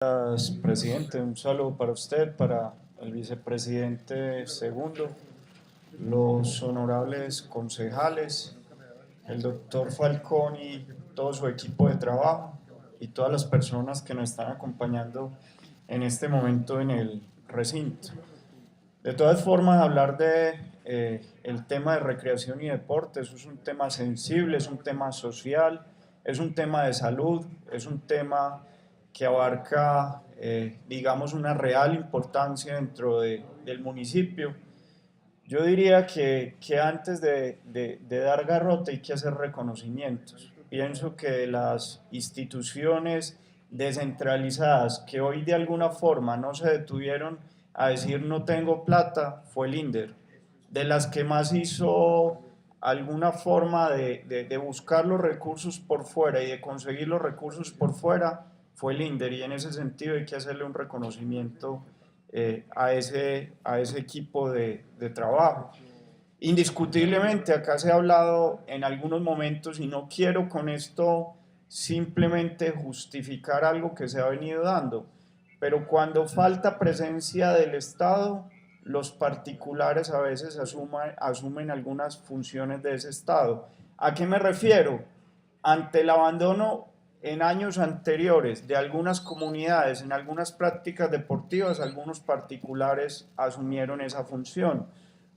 Gracias, presidente. Un saludo para usted, para el vicepresidente segundo, los honorables concejales, el doctor Falcón y todo su equipo de trabajo y todas las personas que nos están acompañando en este momento en el recinto. De todas formas, hablar de el tema de recreación y deporte, eso es un tema sensible, es un tema social, es un tema de salud, es un tema que abarca, digamos, una real importancia dentro del municipio. Yo diría que antes de dar garrote hay que hacer reconocimientos. Pienso que las instituciones descentralizadas que hoy de alguna forma no se detuvieron a decir no tengo plata fue el INDER. De las que más hizo alguna forma de buscar los recursos por fuera y de conseguir los recursos por fuera fue el INDER, y en ese sentido hay que hacerle un reconocimiento a ese equipo de trabajo. Indiscutiblemente, acá se ha hablado en algunos momentos, y no quiero con esto simplemente justificar algo que se ha venido dando, pero cuando falta presencia del Estado, los particulares a veces asumen algunas funciones de ese Estado. ¿A qué me refiero? Ante el abandono en años anteriores de algunas comunidades en algunas prácticas deportivas, algunos particulares asumieron esa función.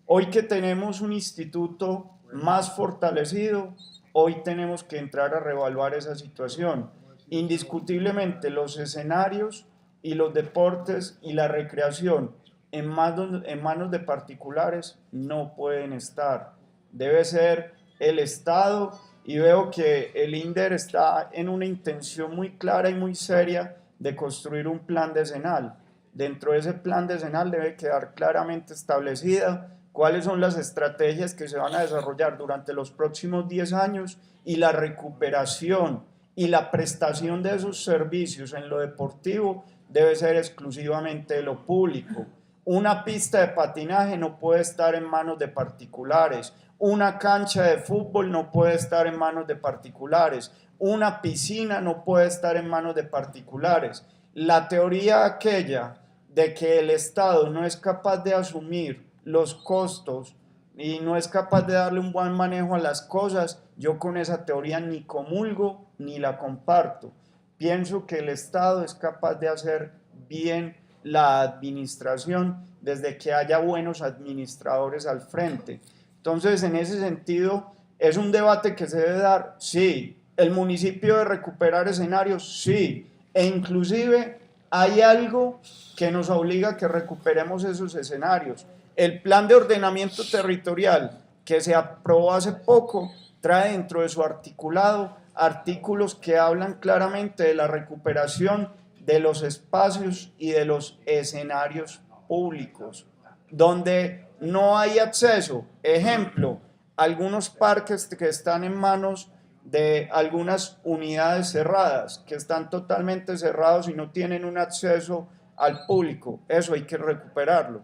Hoy que tenemos un instituto más fortalecido, hoy tenemos que entrar a reevaluar esa situación. Indiscutiblemente los escenarios y los deportes y la recreación en manos de particulares no pueden estar. Debe ser el Estado, y veo que el INDER está en una intención muy clara y muy seria de construir un plan decenal. Dentro de ese plan decenal debe quedar claramente establecida cuáles son las estrategias que se van a desarrollar durante los próximos 10 años, y la recuperación y la prestación de esos servicios en lo deportivo debe ser exclusivamente de lo público. Una pista de patinaje no puede estar en manos de particulares, una cancha de fútbol no puede estar en manos de particulares, una piscina no puede estar en manos de particulares. La teoría aquella de que el Estado no es capaz de asumir los costos y no es capaz de darle un buen manejo a las cosas, yo con esa teoría ni comulgo ni la comparto. Pienso que el Estado es capaz de hacer bien la administración desde que haya buenos administradores al frente. Entonces, en ese sentido, ¿es un debate que se debe dar? Sí. ¿El municipio debe recuperar escenarios? Sí. E inclusive hay algo que nos obliga a que recuperemos esos escenarios. El plan de ordenamiento territorial que se aprobó hace poco trae dentro de su articulado artículos que hablan claramente de la recuperación de los espacios y de los escenarios públicos, donde no hay acceso. Ejemplo, algunos parques que están en manos de algunas unidades cerradas, que están totalmente cerrados y no tienen un acceso al público. Eso hay que recuperarlo.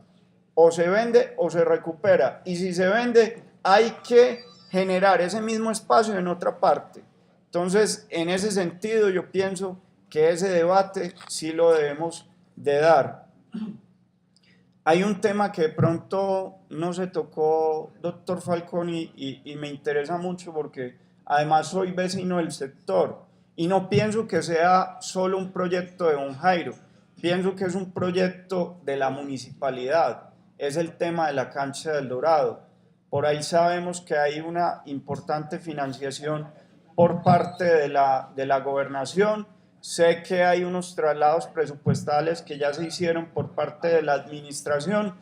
O se vende o se recupera. Y si se vende, hay que generar ese mismo espacio en otra parte. Entonces, en ese sentido, yo pienso que ese debate sí lo debemos de dar. Hay un tema que de pronto no se tocó, doctor Falcón, y me interesa mucho porque además soy vecino del sector y no pienso que sea solo un proyecto de Don Jairo, pienso que es un proyecto de la municipalidad, es el tema de la cancha del Dorado. Por ahí sabemos que hay una importante financiación por parte de la gobernación. Sé que hay unos traslados presupuestales que ya se hicieron por parte de la administración,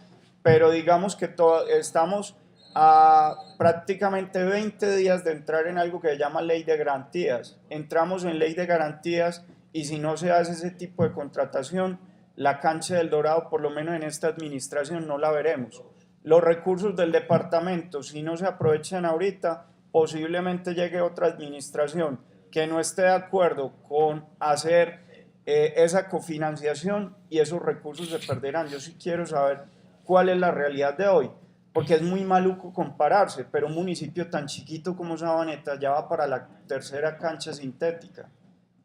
pero digamos que estamos a prácticamente 20 días de entrar en algo que se llama ley de garantías. Entramos en ley de garantías y si no se hace ese tipo de contratación, la cancha del Dorado, por lo menos en esta administración, no la veremos. Los recursos del departamento, si no se aprovechan ahorita, posiblemente llegue otra administración que no esté de acuerdo con hacer esa cofinanciación y esos recursos se perderán. Yo sí quiero saber cuál es la realidad de hoy, porque es muy maluco compararse, pero un municipio tan chiquito como Sabaneta ya va para la tercera cancha sintética.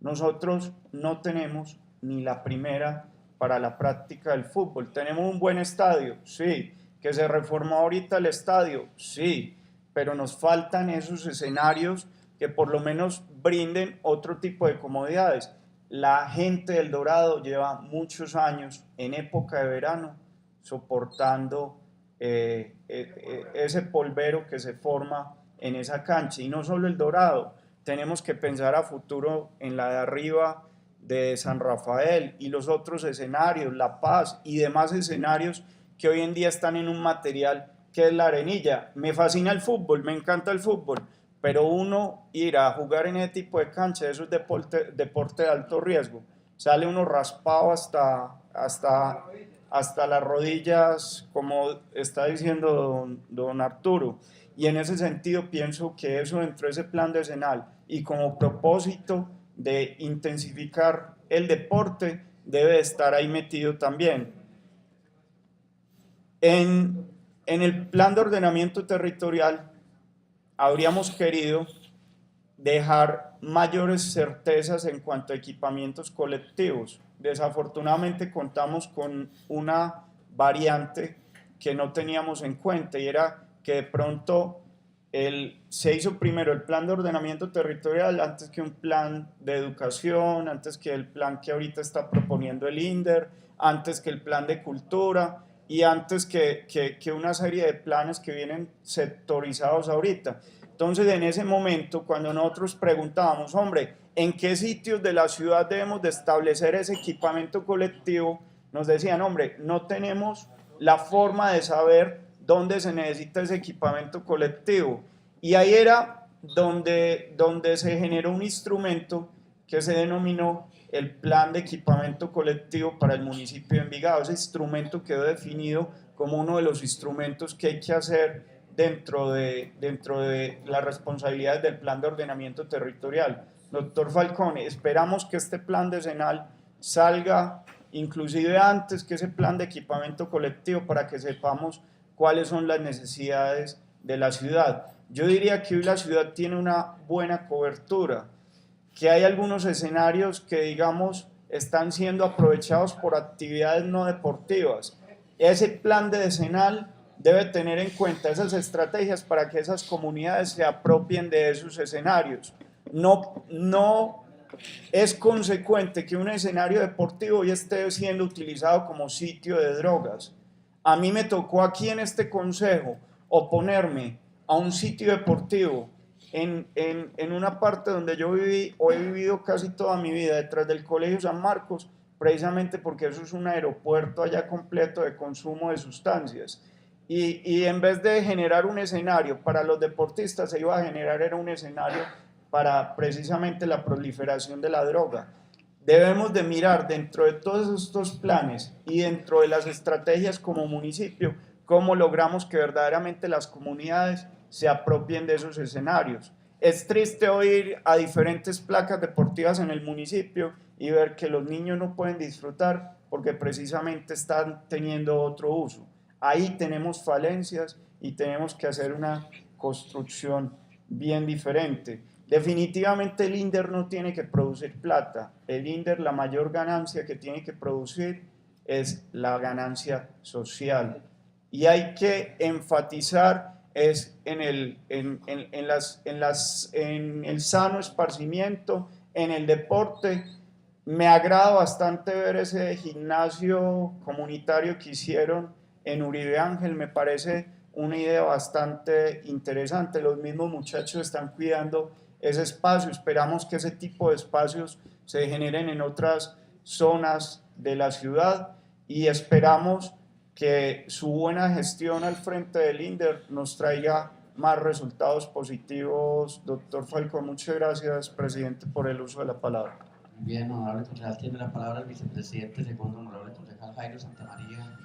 Nosotros no tenemos ni la primera para la práctica del fútbol. ¿Tenemos un buen estadio? Sí. ¿Que se reformó ahorita el estadio? Sí, pero nos faltan esos escenarios que por lo menos brinden otro tipo de comodidades. La gente del Dorado lleva muchos años en época de verano soportando ese polvero que se forma en esa cancha. Y no solo el Dorado, tenemos que pensar a futuro en la de arriba de San Rafael y los otros escenarios, La Paz y demás escenarios que hoy en día están en un material que es la arenilla. Me fascina el fútbol, me encanta el fútbol, pero uno ir a jugar en ese tipo de cancha, eso es deporte de alto riesgo. Sale uno raspado hasta las rodillas, como está diciendo don Arturo. Y en ese sentido pienso que eso dentro de ese plan decenal y como propósito de intensificar el deporte debe estar ahí metido también. En el plan de ordenamiento territorial habríamos querido dejar mayores certezas en cuanto a equipamientos colectivos. Desafortunadamente contamos con una variante que no teníamos en cuenta y era que de pronto se hizo primero el plan de ordenamiento territorial antes que un plan de educación, antes que el plan que ahorita está proponiendo el INDER, antes que el plan de cultura y antes que una serie de planes que vienen sectorizados ahorita. Entonces, en ese momento, cuando nosotros preguntábamos, hombre, ¿en qué sitios de la ciudad debemos de establecer ese equipamiento colectivo? Nos decían, hombre, no tenemos la forma de saber dónde se necesita ese equipamiento colectivo. Y ahí era donde se generó un instrumento que se denominó el Plan de Equipamiento Colectivo para el municipio de Envigado. Ese instrumento quedó definido como uno de los instrumentos que hay que hacer dentro de las responsabilidades del plan de ordenamiento territorial. Doctor Falcone, esperamos que este plan decenal salga inclusive antes que ese plan de equipamiento colectivo para que sepamos cuáles son las necesidades de la ciudad. Yo diría que hoy la ciudad tiene una buena cobertura, que hay algunos escenarios que digamos están siendo aprovechados por actividades no deportivas. Ese plan de decenal debe tener en cuenta esas estrategias para que esas comunidades se apropien de esos escenarios. No es consecuente que un escenario deportivo hoy esté siendo utilizado como sitio de drogas. A mí me tocó aquí en este consejo oponerme a un sitio deportivo en una parte donde yo viví o he vivido casi toda mi vida, detrás del Colegio San Marcos, precisamente porque eso es un aeropuerto allá completo de consumo de sustancias. Y en vez de generar un escenario para los deportistas, se iba a generar era un escenario para precisamente la proliferación de la droga. Debemos de mirar dentro de todos estos planes y dentro de las estrategias como municipio, cómo logramos que verdaderamente las comunidades se apropien de esos escenarios. Es triste oír a diferentes placas deportivas en el municipio y ver que los niños no pueden disfrutar porque precisamente están teniendo otro uso. Ahí tenemos falencias y tenemos que hacer una construcción bien diferente. Definitivamente el INDER no tiene que producir plata. El INDER, la mayor ganancia que tiene que producir es la ganancia social. Y hay que enfatizar es en el sano esparcimiento, en el deporte. Me agrada bastante ver ese gimnasio comunitario que hicieron en Uribe Ángel, me parece una idea bastante interesante. Los mismos muchachos están cuidando ese espacio, esperamos que ese tipo de espacios se generen en otras zonas de la ciudad y esperamos que su buena gestión al frente del INDER nos traiga más resultados positivos. Doctor Falcón, muchas gracias, presidente, por el uso de la palabra. Bien, honorable concejal, tiene la palabra el vicepresidente segundo, honorable concejal Jairo Santamaría.